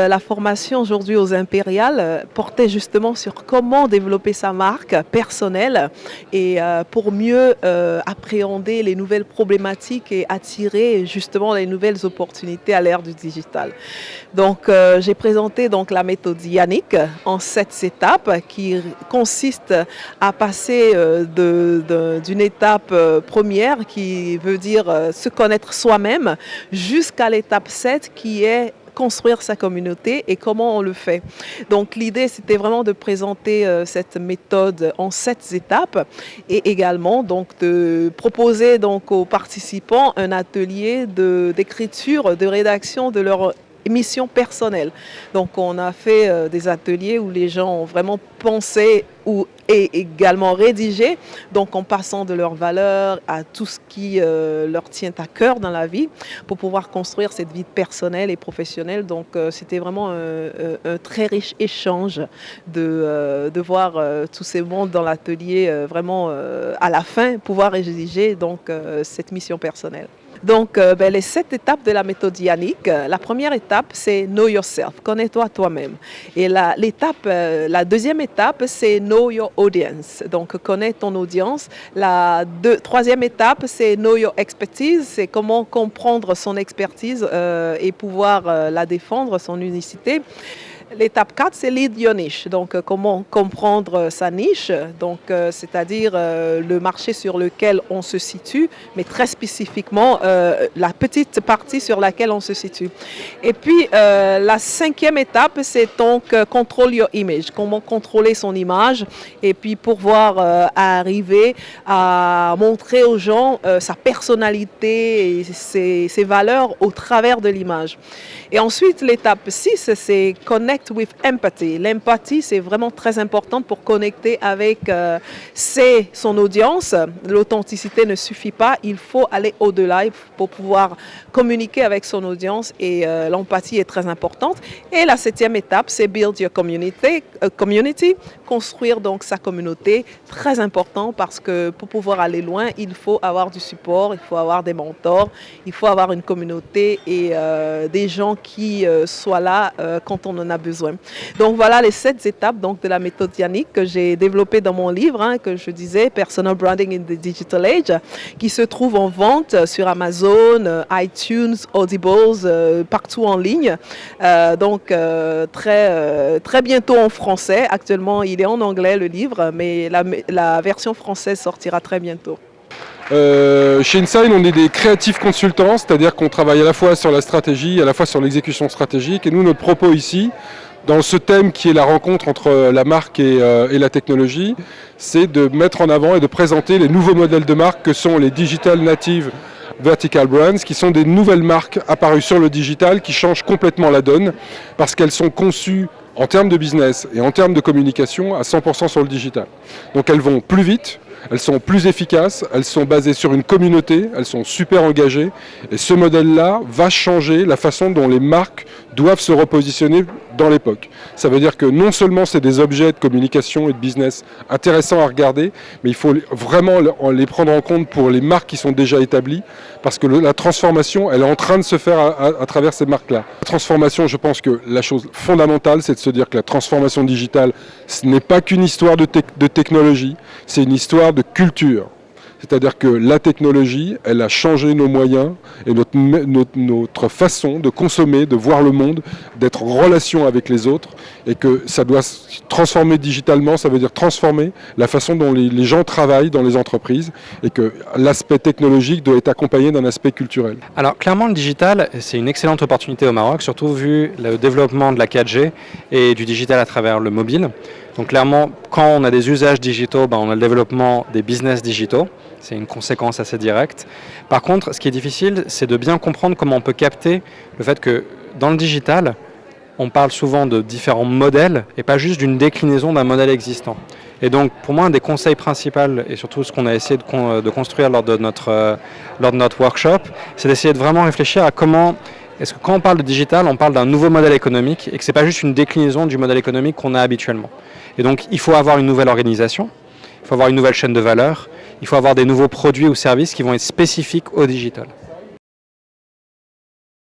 la formation aujourd'hui aux Impériales portait justement sur comment développer sa marque personnelle et pour mieux appréhender les nouvelles problématiques et attirer justement les nouvelles opportunités à l'ère du digital. Donc j'ai présenté donc la méthode Yannick en 7 étapes qui consiste à passer d'une étape première qui veut dire se connaître soi-même jusqu'à l'étape 7 qui est construire sa communauté et comment on le fait. Donc l'idée c'était vraiment de présenter cette méthode en 7 étapes et également donc de proposer donc aux participants un atelier d'écriture, de rédaction de leur mission personnelle. Donc on a fait des ateliers où les gens ont vraiment pensé et également rédigé, donc en passant de leurs valeurs à tout ce qui leur tient à cœur dans la vie pour pouvoir construire cette vie personnelle et professionnelle. Donc c'était vraiment un très riche échange de voir tous ces mondes dans l'atelier vraiment à la fin pouvoir rédiger donc cette mission personnelle. Donc, les 7 étapes de la méthode Yannick. La première étape, c'est Know Yourself, connais-toi toi-même. Et la deuxième étape, c'est Know Your Audience, donc connais ton audience. La troisième étape, c'est Know Your Expertise, c'est comment comprendre son expertise et pouvoir la défendre, son unicité. L'étape 4, c'est Lead Your Niche, donc comment comprendre sa niche, donc c'est-à-dire le marché sur lequel on se situe, mais très spécifiquement la petite partie sur laquelle on se situe. Et puis la 5e étape, c'est donc Control Your Image, comment contrôler son image et puis pouvoir arriver à montrer aux gens sa personnalité et ses valeurs au travers de l'image. Et ensuite, l'étape 6, c'est Connect with Empathy. L'empathie, c'est vraiment très important pour connecter avec son audience. L'authenticité ne suffit pas, il faut aller au-delà pour pouvoir communiquer avec son audience et l'empathie est très importante. Et la 7e étape, c'est Build Your Community, construire donc sa communauté, très important parce que pour pouvoir aller loin, il faut avoir du support, il faut avoir des mentors, il faut avoir une communauté et des gens qui soient là quand on en a besoin. Donc voilà les 7 étapes donc, de la méthode Yannick que j'ai développée dans mon livre, que je disais, Personal Branding in the Digital Age, qui se trouve en vente sur Amazon, iTunes, Audibles, partout en ligne. Donc très bientôt en français. Actuellement, il est en anglais le livre, mais la version française sortira très bientôt. Chez Insign, on est des créatifs consultants, c'est-à-dire qu'on travaille à la fois sur la stratégie, à la fois sur l'exécution stratégique. Et nous, notre propos ici, dans ce thème qui est la rencontre entre la marque et la technologie, c'est de mettre en avant et de présenter les nouveaux modèles de marque que sont les Digital Native Vertical Brands, qui sont des nouvelles marques apparues sur le digital qui changent complètement la donne parce qu'elles sont conçues en termes de business et en termes de communication à 100% sur le digital. Donc elles vont plus vite, elles sont plus efficaces, elles sont basées sur une communauté, elles sont super engagées. Et ce modèle-là va changer la façon dont les marques doivent se repositionner dans l'époque. Ça veut dire que non seulement c'est des objets de communication et de business intéressants à regarder, mais il faut vraiment les prendre en compte pour les marques qui sont déjà établies, parce que la transformation, elle est en train de se faire à travers ces marques-là. La transformation, je pense que la chose fondamentale, c'est de se dire que la transformation digitale, ce n'est pas qu'une histoire de technologie, c'est une histoire de culture. C'est-à-dire que la technologie, elle a changé nos moyens et notre façon de consommer, de voir le monde, d'être en relation avec les autres, et que ça doit se transformer digitalement, ça veut dire transformer la façon dont les gens travaillent dans les entreprises, et que l'aspect technologique doit être accompagné d'un aspect culturel. Alors clairement, le digital, c'est une excellente opportunité au Maroc, surtout vu le développement de la 4G et du digital à travers le mobile. Donc clairement, quand on a des usages digitaux, on a le développement des business digitaux. C'est une conséquence assez directe. Par contre, ce qui est difficile, c'est de bien comprendre comment on peut capter le fait que dans le digital, on parle souvent de différents modèles et pas juste d'une déclinaison d'un modèle existant. Et donc, pour moi, un des conseils principaux, et surtout ce qu'on a essayé de construire lors de notre workshop, c'est d'essayer de vraiment réfléchir à comment est-ce que quand on parle de digital, on parle d'un nouveau modèle économique et que ce n'est pas juste une déclinaison du modèle économique qu'on a habituellement. Et donc, il faut avoir une nouvelle organisation, il faut avoir une nouvelle chaîne de valeur, il faut avoir des nouveaux produits ou services qui vont être spécifiques au digital.